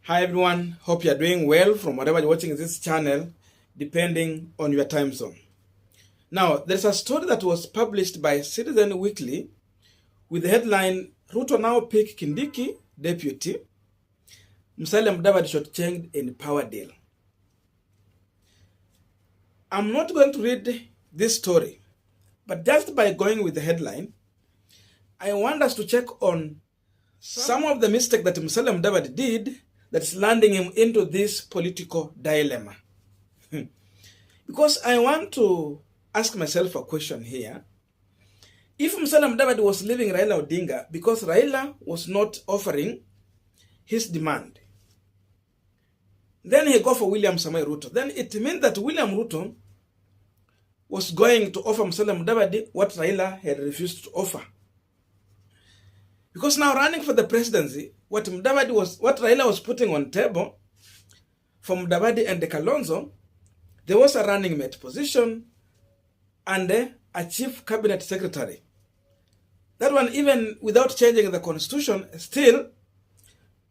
Hi everyone, hope you are doing well from wherever you're watching this channel, depending on your time zone. Now, there's a story that was published by Citizen Weekly with the headline, Ruto now pick Kindiki deputy, Musalia Mudavadi shortchanged in power deal. I'm not going to read this story, but just by going with the headline, I want us to check on some of the mistakes that Musalia Mudavadi did that's landing him into this political dilemma. Because I want to ask myself a question here. If Musalia Mudavadi was leaving Raila Odinga because Raila was not offering his demand, then he go for William Samoei Ruto. Then it means that William Ruto was going to offer Musalia Mudavadi what Raila had refused to offer. Because now running for the presidency, what Raila was putting on table for Mudavadi and Kalonzo, there was a running mate position and a chief cabinet secretary. That one, even without changing the constitution, still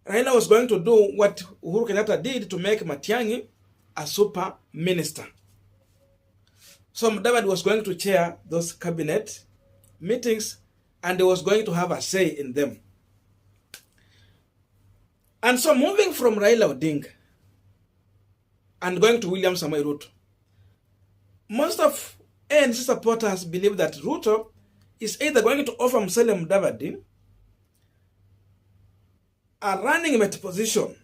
Raila was going to do what Uhuru Kenyatta did to make Matiang'i a super minister. So Mudavadi was going to chair those cabinet meetings and he was going to have a say in them. And so moving from Raila Odinga and going to William Samoei Ruto, most of ANC supporters believe that Ruto is either going to offer Musalia Mudavadi a running mate position,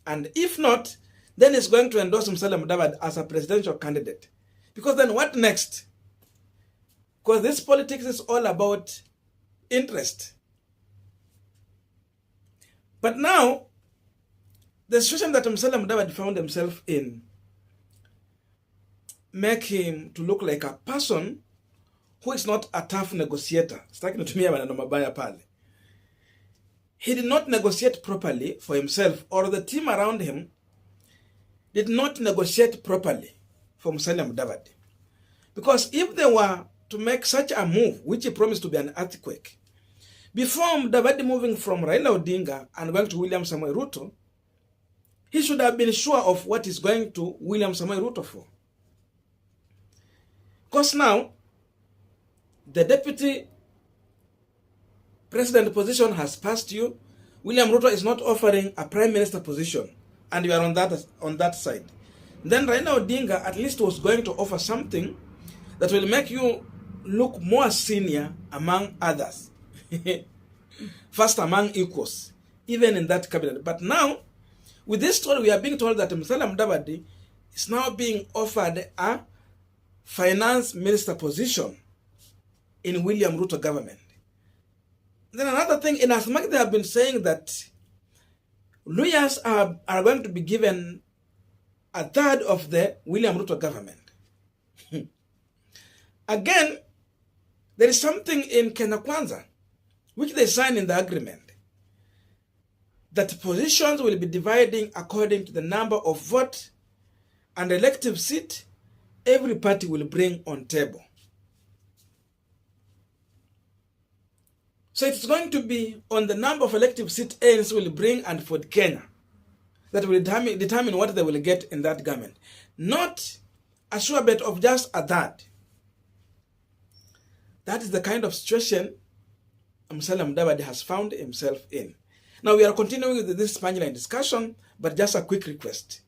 and if not, then he's going to endorse Musalia Mudavadi as a presidential candidate. Because then what next? Because this politics is all about interest. But now, the situation that Musalia Mudavadi found himself in make him to look like a person who is not a tough negotiator. He did not negotiate properly for himself, or the team around him did not negotiate properly for Musalia Mudavadi. Because if they were to make such a move, which he promised to be an earthquake, before Mudavadi moving from Raila Odinga and going to William Samoei Ruto, he should have been sure of what he's going to William Samoei Ruto for. Because now, the deputy president position has passed you. William Ruto is not offering a prime minister position, and you are on that side. Then Raila Odinga at least was going to offer something that will make you look more senior among others. First among equals, even in that cabinet. But now, with this story, we are being told that Musalia Mudavadi is now being offered a finance minister position in William Ruto government. Then another thing, in as much they have been saying that lawyers are going to be given a third of the William Ruto government. Again, there is something in Kenya Kwanza, which they signed in the agreement, that positions will be dividing according to the number of votes and elective seat every party will bring on table. So it's going to be on the number of elective seats ANC will bring and for Kenya that will determine what they will get in that government. Not a sure bet of just a third. That is the kind of situation Musalia Mudavadi has found himself in. Now we are continuing with this Punchline discussion, but just a quick request.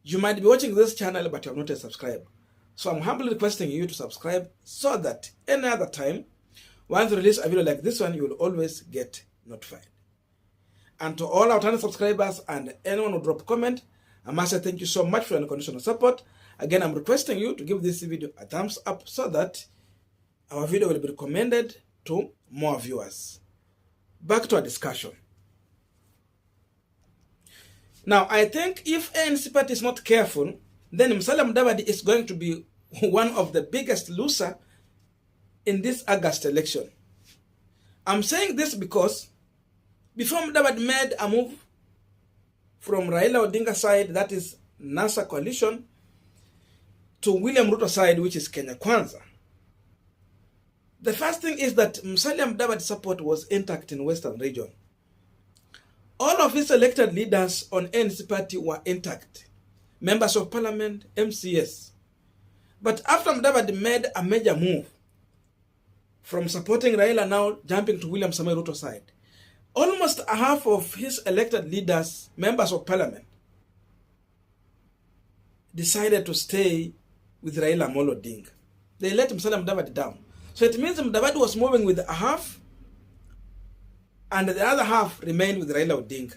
You might be watching this channel, but you have not yet subscribed. So I'm humbly requesting you to subscribe so that any other time, once we release a video like this one, you will always get notified. And to all our channel subscribers and anyone who drop comment, I must say thank you so much for your unconditional support. Again, I'm requesting you to give this video a thumbs up so that our video will be recommended to more viewers. Back to our discussion. Now, I think if ANC party is not careful, then Musalia Mudavadi is going to be one of the biggest losers in this August election. I'm saying this because before Mudavadi made a move from Raila Odinga side, that is NASA coalition, to William Ruto side, which is Kenya Kwanza, the first thing is that Musalia Mudavadi support was intact in Western region. All of his elected leaders on ANC party were intact, members of parliament, MCS. But after Mudavadi made a major move from supporting Raila now jumping to William Samoei Ruto's side, almost a half of his elected leaders, members of parliament, decided to stay with Raila Amolo Odinga. They let Musalia Mudavadi down. So it means Mudavadi was moving with a half, and the other half remained with Raila Odinga.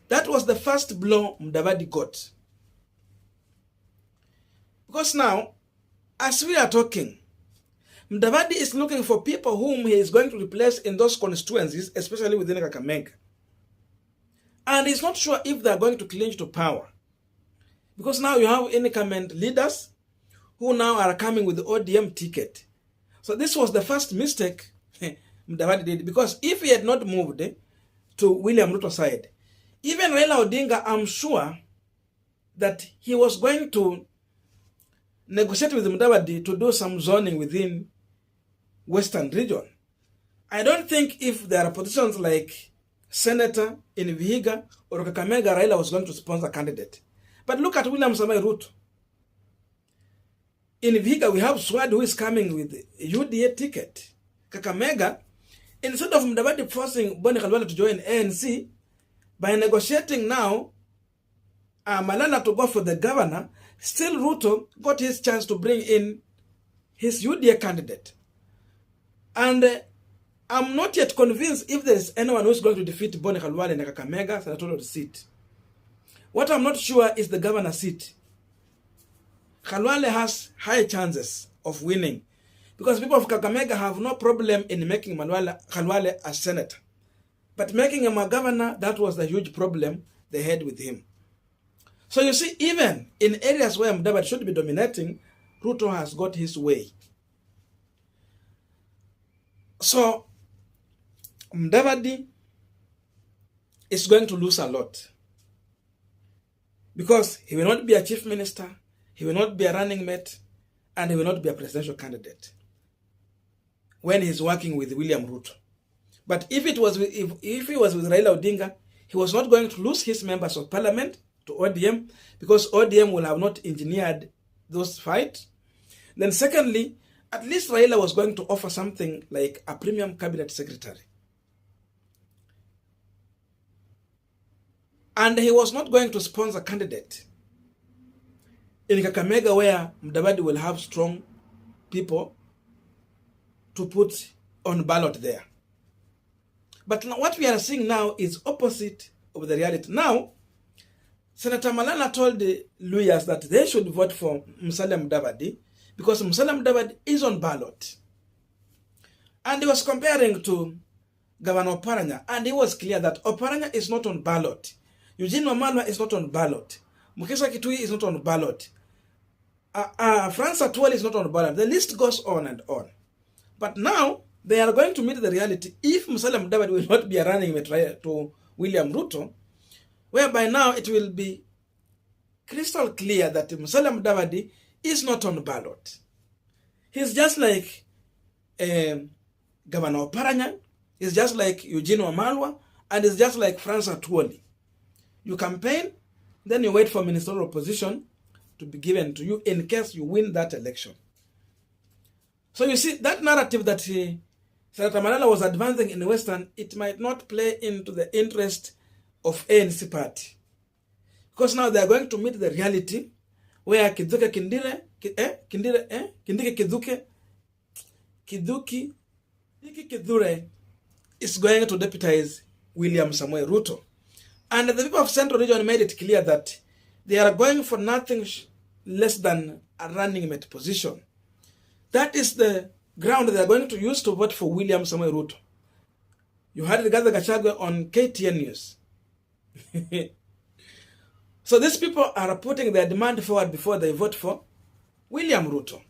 That was the first blow Mudavadi got. Because now, as we are talking, Mudavadi is looking for people whom he is going to replace in those constituencies, especially within Kakamega. And he's not sure if they are going to clinch to power. Because now you have incumbent leaders who now are coming with the ODM ticket. So this was the first mistake Mudavadi did. Because if he had not moved to William Ruto's side, even Raila Odinga, I'm sure that he was going to negotiate with Mudavadi to do some zoning within Western region. I don't think if there are positions like Senator in Vihiga or Kakamega, Raila was going to sponsor a candidate. But look at William Samoei Ruto. In Vihiga, we have Swad who is coming with a UDA ticket. Kakamega, instead of Mudavadi forcing Boni Khalwale to join ANC, by negotiating now Malala to go for the governor, still Ruto got his chance to bring in his UDA candidate. And I'm not yet convinced if there is anyone who is going to defeat Boni Khalwale in the Kakamega senatorial seat. What I'm not sure is the governor seat. Khalwale has high chances of winning because people of Kakamega have no problem in making Khalwale a senator. But making him a governor, that was the huge problem they had with him. So you see, even in areas where Mudavadi should be dominating, Ruto has got his way. So Mudavadi is going to lose a lot because he will not be a chief minister, he will not be a running mate, and he will not be a presidential candidate when he's working with William Ruto. But if he was with Raila Odinga, he was not going to lose his members of parliament to ODM because ODM will have not engineered those fights. Then secondly, at least Raila was going to offer something like a premium cabinet secretary. And he was not going to sponsor a candidate in Kakamega where Mudavadi will have strong people to put on ballot there. But what we are seeing now is opposite of the reality. Now, Senator Malala told the lawyers that they should vote for Musalia Mudavadi because Musalia Mudavadi is on ballot. And he was comparing to Governor Oparanya, and he was clear that Oparanya is not on ballot. Eugene Wamalwa is not on ballot. Mukisa Kitui is not on ballot. Francis Atwoli is not on ballot. The list goes on and on. But now, they are going to meet the reality if Musalia Mudavadi will not be a running mate to William Ruto, whereby now it will be crystal clear that Musalia Mudavadi is not on ballot. He's just like Governor Oparanya, he's just like Eugene Wamalwa, and he's just like Francis Atwoli. You campaign, then you wait for ministerial position to be given to you in case you win that election. So you see, that narrative that Senator Malala was advancing in the Western, it might not play into the interest of ANC party. Because now they are going to meet the reality where Kiduki Kidure is going to deputize William Samoei Ruto. And the people of Central Region made it clear that they are going for nothing less than a running mate position. That is the ground they are going to use to vote for William Samoei Ruto. You heard Rigathi Gachagua on KTN News. So these people are putting their demand forward before they vote for William Ruto.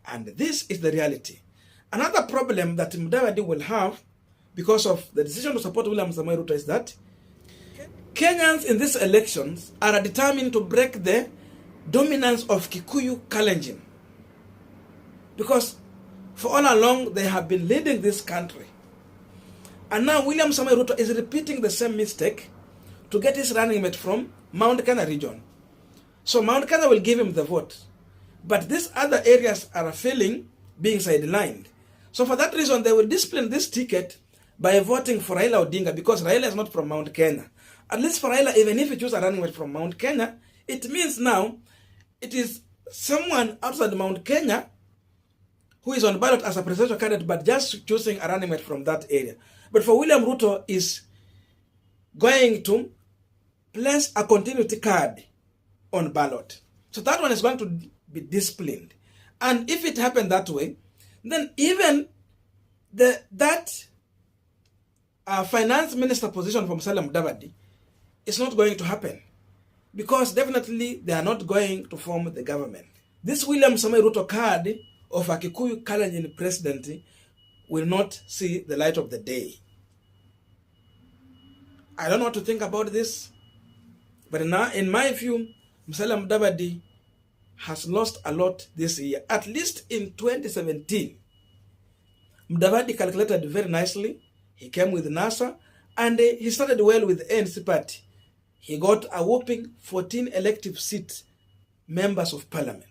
And this is the reality. Another problem that Mudavadi will have because of the decision to support William Samoei Ruto is that Kenyans in these elections are determined to break the dominance of Kikuyu Kalenjin. Because for all along they have been leading this country. And now William Samoei Ruto is repeating the same mistake to get his running mate from Mount Kenya region. So Mount Kenya will give him the vote. But these other areas are failing, being sidelined. So for that reason, they will discipline this ticket by voting for Raila Odinga, because Raila is not from Mount Kenya. At least for Raila, even if he chooses a running mate from Mount Kenya, it means now it is someone outside Mount Kenya who is on ballot as a presidential candidate, but just choosing a running mate from that area. But for William Ruto is going to place a continuity card on ballot. So that one is going to be disciplined. And if it happened that way, then even that finance minister position from Musalia Mudavadi is not going to happen, because definitely they are not going to form the government. This William Samoei Ruto card of a Kikuyu Kalenjin presidency will not see the light of the day. I don't know what to think about this, but now, in my view, Musalia Mudavadi has lost a lot this year. At least in 2017, Mudavadi calculated very nicely. He came with NASA, and he started well with the ANC party. He got a whopping 14 elective seat members of parliament.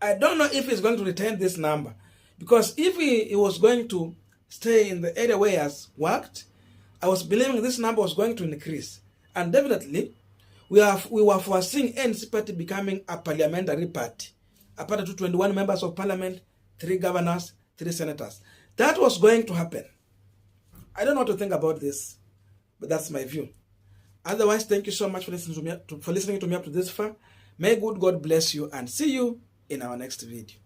I don't know if he's going to retain this number, because if he was going to stay in the area where he has worked, I was believing this number was going to increase. And definitely, we were foreseeing ANC party becoming a parliamentary party. A party to 21 members of parliament, 3 governors, 3 senators. That was going to happen. I don't know what to think about this, but that's my view. Otherwise, thank you so much for listening to me up to this far. May good God bless you, and see you in our next video.